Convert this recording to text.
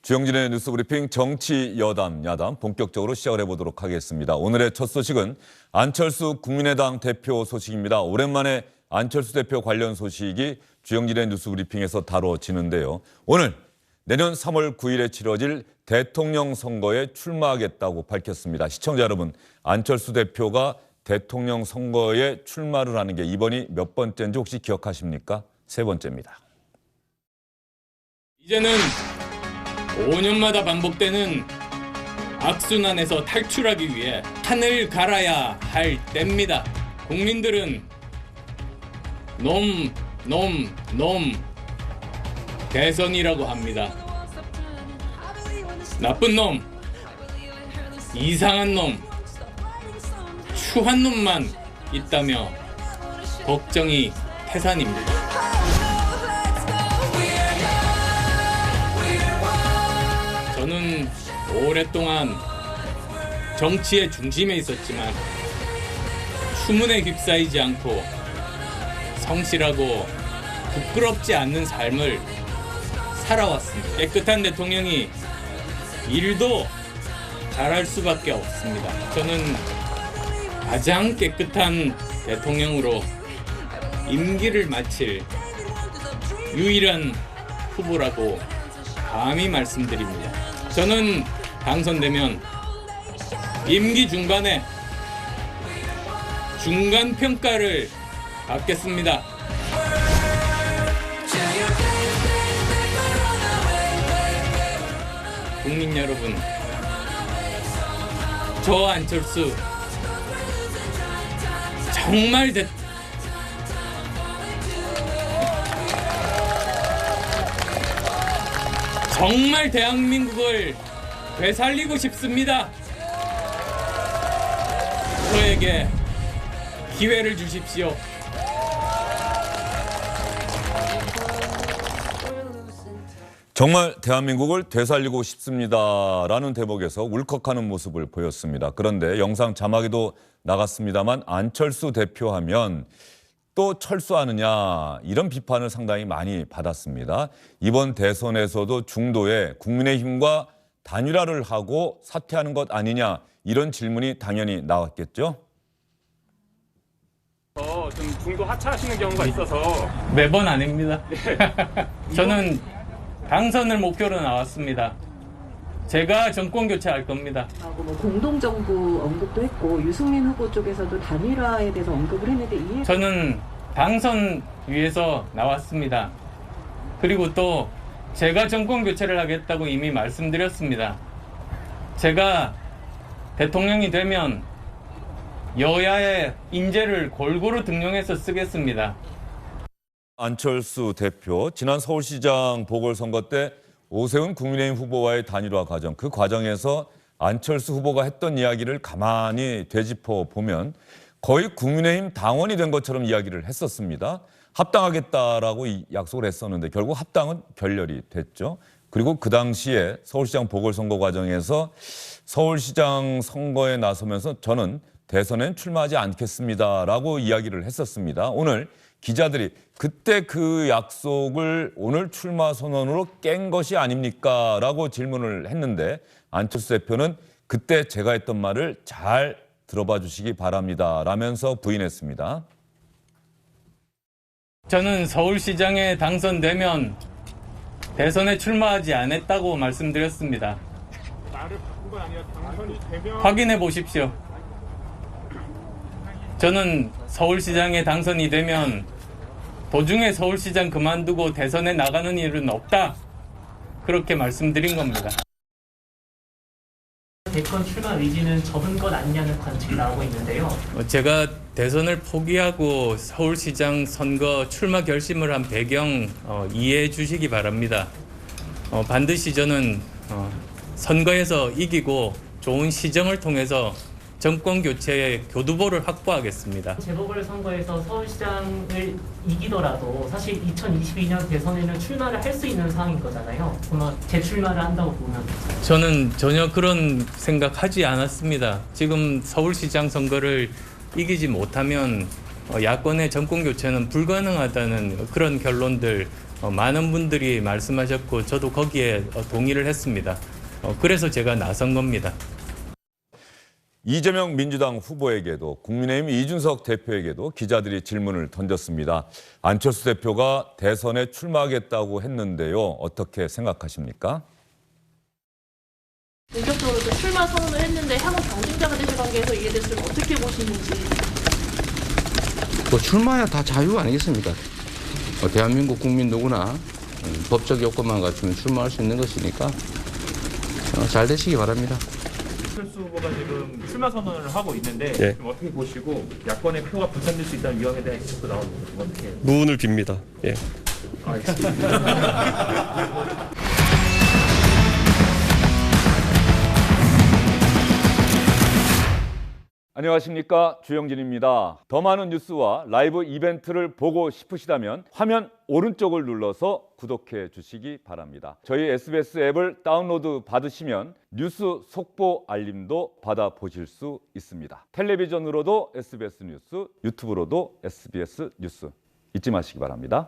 주영진의 뉴스브리핑 정치 여담 야담 본격적으로 시작을 해보도록 하겠습니다. 오늘의 첫 소식은 안철수 국민의당 대표 소식입니다. 오랜만에 안철수 대표 관련 소식이 주영진의 뉴스브리핑에서 다뤄지는데요. 오늘 내년 3월 9일에 치러질 대통령 선거에 출마하겠다고 밝혔습니다. 시청자 여러분, 안철수 대표가 대통령 선거에 출마를 하는 게 이번이 몇 번째인지 혹시 기억하십니까? 세 번째입니다. 이제는 5년마다 반복되는 악순환에서 탈출하기 위해 판을 갈아야 할 때입니다. 국민들은 놈 대선이라고 합니다. 나쁜 놈, 이상한 놈, 추한 놈만 있다며 걱정이 태산입니다. 저는 오랫동안 정치의 중심에 있었지만 추문에 휩싸이지 않고 성실하고 부끄럽지 않는 삶을 살아왔습니다. 깨끗한 대통령이 일도 잘할 수밖에 없습니다. 저는 가장 깨끗한 대통령으로 임기를 마칠 유일한 후보라고 감히 말씀드립니다. 저는 당선되면 임기 중간에 중간 평가를 받겠습니다. 국민 여러분, 저 안철수 정말 대한민국을 되살리고 싶습니다. 저에게 기회를 주십시오. 정말 대한민국을 되살리고 싶습니다라는 대목에서 울컥하는 모습을 보였습니다. 그런데 영상 자막에도 나갔습니다만 안철수 대표하면 또 철수하느냐 이런 비판을 상당히 많이 받았습니다. 이번 대선에서도 중도에 국민의힘과 단일화를 하고 사퇴하는 것 아니냐 이런 질문이 당연히 나왔겠죠. 좀 중도 하차하시는 경우가 있어서 매번 아닙니다. 저는 당선을 목표로 나왔습니다. 제가 정권 교체할 겁니다. 뭐 공동정부 언급도 했고 유승민 후보 쪽에서도 단일화에 대해서 언급을 했는데 이해. 저는 당선 위해서 나왔습니다. 그리고 또 제가 정권 교체를 하겠다고 이미 말씀드렸습니다. 제가 대통령이 되면 여야의 인재를 골고루 등용해서 쓰겠습니다. 안철수 대표 지난 서울시장 보궐선거 때 오세훈 국민의힘 후보와의 단일화 과정, 그 과정에서 안철수 후보가 했던 이야기를 가만히 되짚어 보면 거의 국민의힘 당원이 된 것처럼 이야기를 했었습니다. 합당하겠다라고 약속을 했었는데 결국 합당은 결렬이 됐죠. 그리고 그 당시에 서울시장 보궐선거 과정에서 서울시장 선거에 나서면서 저는 대선엔 출마하지 않겠습니다라고 이야기를 했었습니다. 오늘 기자들이 그때 그 약속을 오늘 출마 선언으로 깬 것이 아닙니까? 라고 질문을 했는데 안철수 대표는 그때 제가 했던 말을 잘 들어봐 주시기 바랍니다 라면서 부인했습니다. 저는 서울시장에 당선되면 대선에 출마하지 않았다고 말씀드렸습니다. 말을 바꾼 건 아니라 당선이 되면 확인해 보십시오. 저는 서울시장에 당선이 되면 도중에 서울시장 그만두고 대선에 나가는 일은 없다. 그렇게 말씀드린 겁니다. 대권 출마 의지는 접은 것 아니냐는 관측이 나오고 있는데요. 제가 대선을 포기하고 서울시장 선거 출마 결심을 한 배경 이해해 주시기 바랍니다. 반드시 저는 선거에서 이기고 좋은 시정을 통해서 정권 교체의 교두보를 확보하겠습니다. 재보궐선거에서 서울시장을 이기더라도 사실 2022년 대선에는 출마를 할 수 있는 상황인 거잖아요. 그러면 재출마를 한다고 보면 저는 전혀 그런 생각하지 않았습니다. 지금 서울시장 선거를 이기지 못하면 야권의 정권 교체는 불가능하다는 그런 결론들 많은 분들이 말씀하셨고 저도 거기에 동의를 했습니다. 그래서 제가 나선 겁니다. 이재명 민주당 후보에게도 국민의힘 이준석 대표에게도 기자들이 질문을 던졌습니다. 안철수 대표가 대선에 출마하겠다고 했는데요. 어떻게 생각하십니까? 본격적으로 또 출마 선언을 했는데 향후 경쟁자가 되실 관계에서 이에 대해서 좀 어떻게 보시는지. 뭐 출마야 다 자유 아니겠습니까? 대한민국 국민 누구나 법적 요건만 갖추면 출마할 수 있는 것이니까 잘 되시기 바랍니다. 안철수 후보가 지금 출마 선언을 하고 있는데 예. 좀 어떻게 보시고 야권의 표가 분산될 수 있다는 위험에 대한 지적도 나오는 거 어떻게? 무운을 빕니다. 예. 안녕하십니까, 주영진입니다. 더 많은 뉴스와 라이브 이벤트를 보고 싶으시다면 화면 오른쪽을 눌러서 구독해 주시기 바랍니다. 저희 SBS 앱을 다운로드 받으시면 뉴스 속보 알림도 받아보실 수 있습니다. 텔레비전으로도 SBS 뉴스, 유튜브로도 SBS 뉴스 잊지 마시기 바랍니다.